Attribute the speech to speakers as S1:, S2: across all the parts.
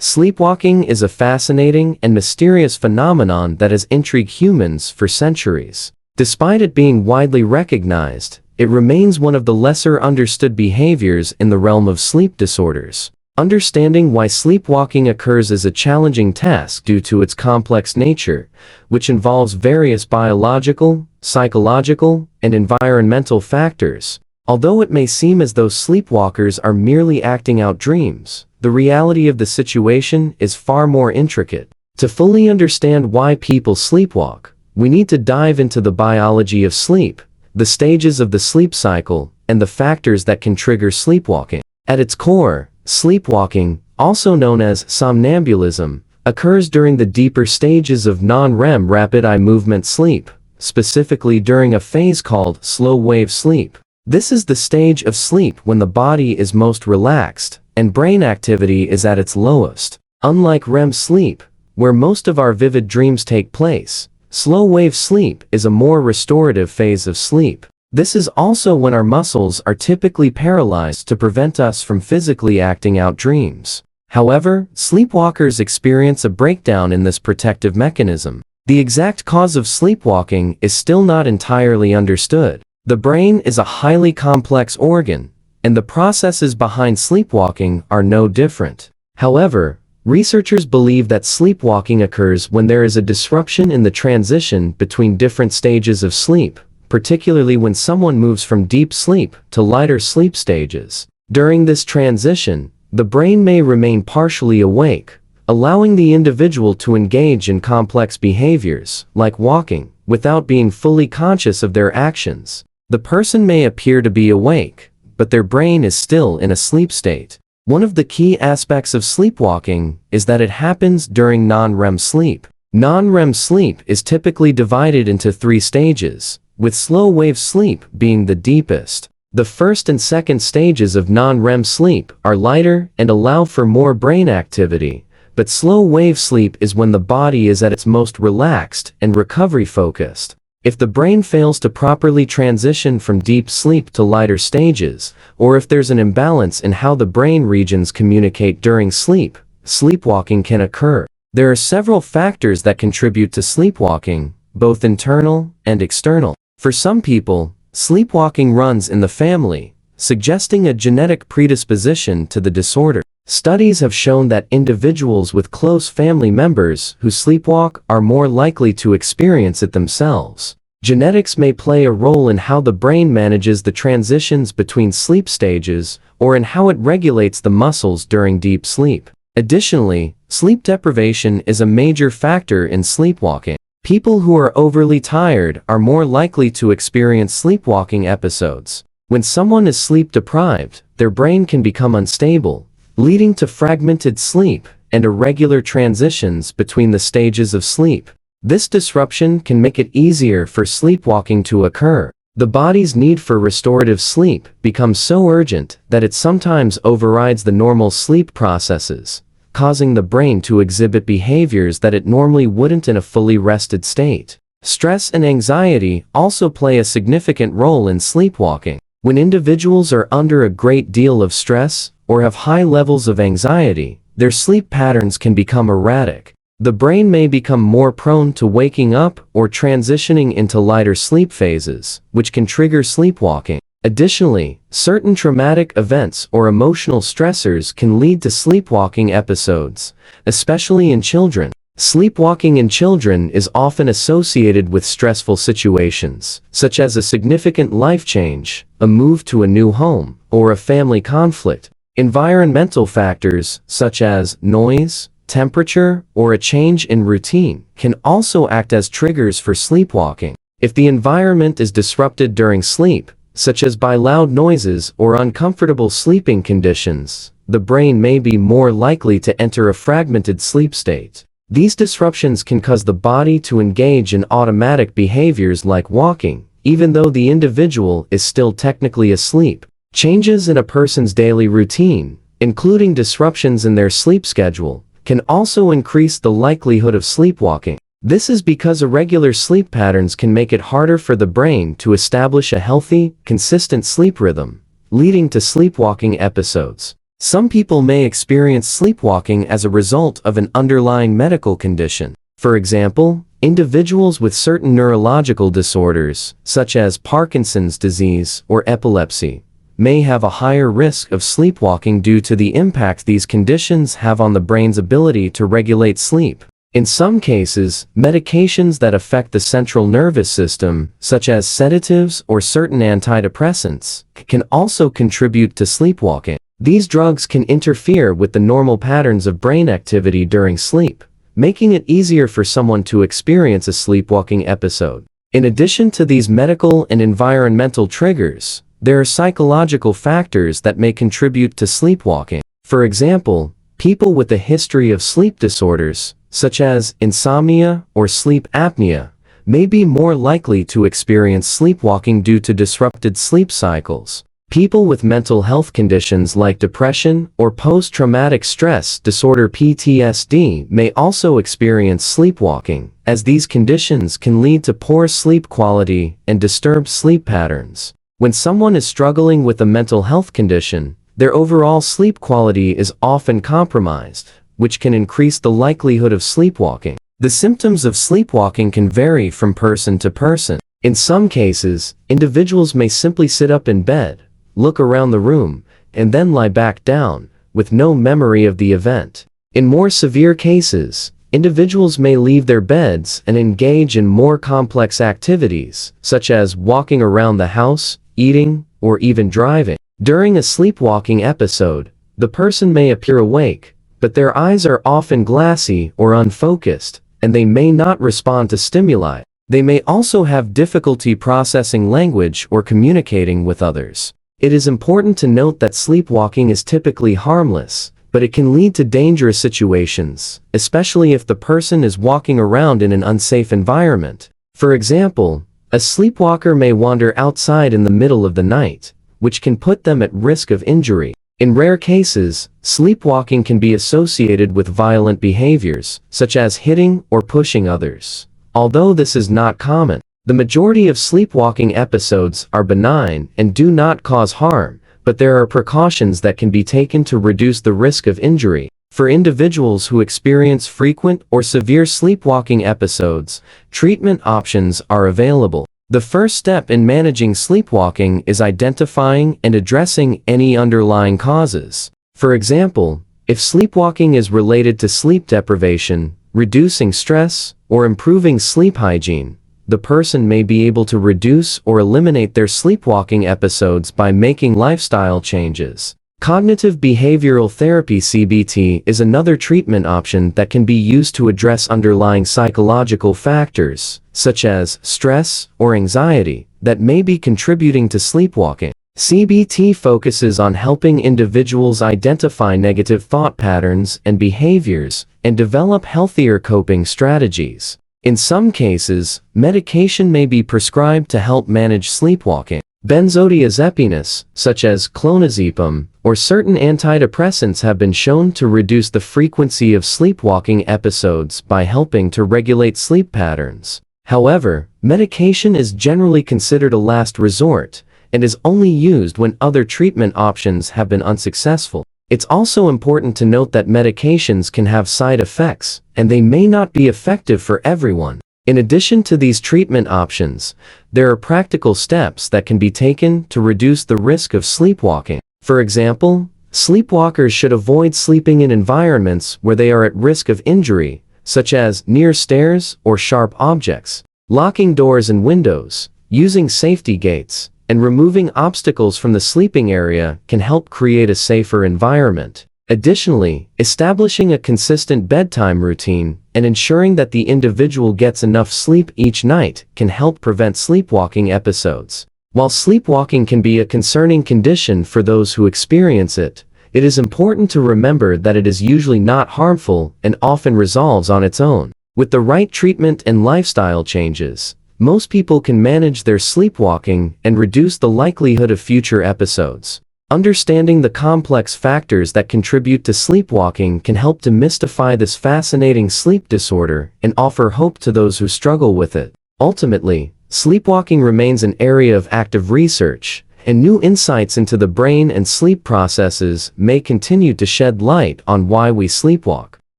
S1: Sleepwalking is a fascinating and mysterious phenomenon that has intrigued humans for centuries. Despite it being widely recognized, it remains one of the lesser understood behaviors in the realm of sleep disorders. Understanding why sleepwalking occurs is a challenging task due to its complex nature, which involves various biological, psychological, and environmental factors. Although it may seem as though sleepwalkers are merely acting out dreams, the reality of the situation is far more intricate. To fully understand why people sleepwalk, we need to dive into the biology of sleep, the stages of the sleep cycle, and the factors that can trigger sleepwalking. At its core, sleepwalking, also known as somnambulism, occurs during the deeper stages of non-REM rapid eye movement sleep, specifically during a phase called slow-wave sleep. This is the stage of sleep when the body is most relaxed and brain activity is at its lowest. Unlike REM sleep, where most of our vivid dreams take place, slow-wave sleep is a more restorative phase of sleep. This is also when our muscles are typically paralyzed to prevent us from physically acting out dreams. However, sleepwalkers experience a breakdown in this protective mechanism. The exact cause of sleepwalking is still not entirely understood. The brain is a highly complex organ, and the processes behind sleepwalking are no different. However, researchers believe that sleepwalking occurs when there is a disruption in the transition between different stages of sleep, particularly when someone moves from deep sleep to lighter sleep stages. During this transition, the brain may remain partially awake, allowing the individual to engage in complex behaviors, like walking, without being fully conscious of their actions. The person may appear to be awake, but their brain is still in a sleep state. One of the key aspects of sleepwalking is that it happens during non-REM sleep. Non-REM sleep is typically divided into 3 stages, with slow-wave sleep being the deepest. The first and second stages of non-REM sleep are lighter and allow for more brain activity, but slow-wave sleep is when the body is at its most relaxed and recovery-focused. If the brain fails to properly transition from deep sleep to lighter stages, or if there's an imbalance in how the brain regions communicate during sleep, sleepwalking can occur. There are several factors that contribute to sleepwalking, both internal and external. For some people, sleepwalking runs in the family, suggesting a genetic predisposition to the disorder. Studies have shown that individuals with close family members who sleepwalk are more likely to experience it themselves. Genetics may play a role in how the brain manages the transitions between sleep stages, or in how it regulates the muscles during deep sleep. Additionally, sleep deprivation is a major factor in sleepwalking. People who are overly tired are more likely to experience sleepwalking episodes. When someone is sleep deprived, their brain can become unstable, leading to fragmented sleep and irregular transitions between the stages of sleep. This disruption can make it easier for sleepwalking to occur. The body's need for restorative sleep becomes so urgent that it sometimes overrides the normal sleep processes, causing the brain to exhibit behaviors that it normally wouldn't in a fully rested state. Stress and anxiety also play a significant role in sleepwalking. When individuals are under a great deal of stress or have high levels of anxiety, their sleep patterns can become erratic. The brain may become more prone to waking up or transitioning into lighter sleep phases, which can trigger sleepwalking. Additionally, certain traumatic events or emotional stressors can lead to sleepwalking episodes, especially in children. Sleepwalking in children is often associated with stressful situations, such as a significant life change, a move to a new home, or a family conflict. Environmental factors, such as noise, temperature, or a change in routine, can also act as triggers for sleepwalking. If the environment is disrupted during sleep, such as by loud noises or uncomfortable sleeping conditions, the brain may be more likely to enter a fragmented sleep state. These disruptions can cause the body to engage in automatic behaviors like walking, even though the individual is still technically asleep. Changes in a person's daily routine, including disruptions in their sleep schedule, can also increase the likelihood of sleepwalking. This is because irregular sleep patterns can make it harder for the brain to establish a healthy, consistent sleep rhythm, leading to sleepwalking episodes. Some people may experience sleepwalking as a result of an underlying medical condition. For example, individuals with certain neurological disorders, such as Parkinson's disease or epilepsy, may have a higher risk of sleepwalking due to the impact these conditions have on the brain's ability to regulate sleep. In some cases, medications that affect the central nervous system, such as sedatives or certain antidepressants, can also contribute to sleepwalking. These drugs can interfere with the normal patterns of brain activity during sleep, making it easier for someone to experience a sleepwalking episode. In addition to these medical and environmental triggers, there are psychological factors that may contribute to sleepwalking. For example, people with a history of sleep disorders, such as insomnia or sleep apnea, may be more likely to experience sleepwalking due to disrupted sleep cycles. People with mental health conditions like depression or post-traumatic stress disorder (PTSD) may also experience sleepwalking, as these conditions can lead to poor sleep quality and disturbed sleep patterns. When someone is struggling with a mental health condition, their overall sleep quality is often compromised, which can increase the likelihood of sleepwalking. The symptoms of sleepwalking can vary from person to person. In some cases, individuals may simply sit up in bed, look around the room, and then lie back down, with no memory of the event. In more severe cases, individuals may leave their beds and engage in more complex activities, such as walking around the house, eating, or even driving. During a sleepwalking episode, the person may appear awake, but their eyes are often glassy or unfocused, and they may not respond to stimuli. They may also have difficulty processing language or communicating with others. It is important to note that sleepwalking is typically harmless, but it can lead to dangerous situations, especially if the person is walking around in an unsafe environment. For example, a sleepwalker may wander outside in the middle of the night, which can put them at risk of injury. In rare cases, sleepwalking can be associated with violent behaviors, such as hitting or pushing others. Although this is not common, the majority of sleepwalking episodes are benign and do not cause harm, but there are precautions that can be taken to reduce the risk of injury. For individuals who experience frequent or severe sleepwalking episodes, treatment options are available. The first step in managing sleepwalking is identifying and addressing any underlying causes. For example, if sleepwalking is related to sleep deprivation, reducing stress, or improving sleep hygiene, the person may be able to reduce or eliminate their sleepwalking episodes by making lifestyle changes. Cognitive behavioral therapy (CBT) is another treatment option that can be used to address underlying psychological factors, such as stress or anxiety, that may be contributing to sleepwalking. CBT focuses on helping individuals identify negative thought patterns and behaviors and develop healthier coping strategies. In some cases, medication may be prescribed to help manage sleepwalking. Benzodiazepines, such as clonazepam, or certain antidepressants have been shown to reduce the frequency of sleepwalking episodes by helping to regulate sleep patterns. However, medication is generally considered a last resort and is only used when other treatment options have been unsuccessful. It's also important to note that medications can have side effects, and they may not be effective for everyone. In addition to these treatment options, there are practical steps that can be taken to reduce the risk of sleepwalking. For example, sleepwalkers should avoid sleeping in environments where they are at risk of injury, such as near stairs or sharp objects. Locking doors and windows, using safety gates, and removing obstacles from the sleeping area can help create a safer environment. Additionally, establishing a consistent bedtime routine and ensuring that the individual gets enough sleep each night can help prevent sleepwalking episodes. While sleepwalking can be a concerning condition for those who experience it, it is important to remember that it is usually not harmful and often resolves on its own. With the right treatment and lifestyle changes, most people can manage their sleepwalking and reduce the likelihood of future episodes. Understanding the complex factors that contribute to sleepwalking can help demystify this fascinating sleep disorder and offer hope to those who struggle with it. Ultimately, sleepwalking remains an area of active research, and new insights into the brain and sleep processes may continue to shed light on why we sleepwalk.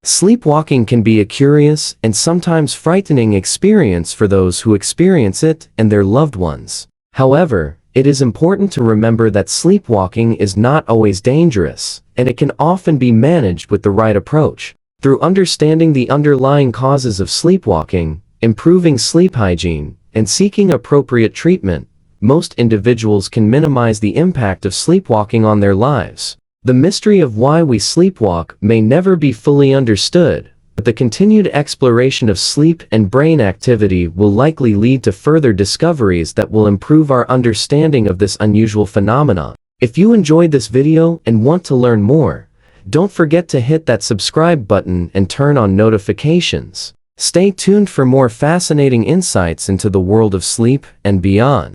S1: Sleepwalking can be a curious and sometimes frightening experience for those who experience it and their loved ones. However, it is important to remember that sleepwalking is not always dangerous, and it can often be managed with the right approach. Through understanding the underlying causes of sleepwalking, improving sleep hygiene, and seeking appropriate treatment, most individuals can minimize the impact of sleepwalking on their lives. The mystery of why we sleepwalk may never be fully understood, but the continued exploration of sleep and brain activity will likely lead to further discoveries that will improve our understanding of this unusual phenomenon. If you enjoyed this video and want to learn more, don't forget to hit that subscribe button and turn on notifications. Stay tuned for more fascinating insights into the world of sleep and beyond.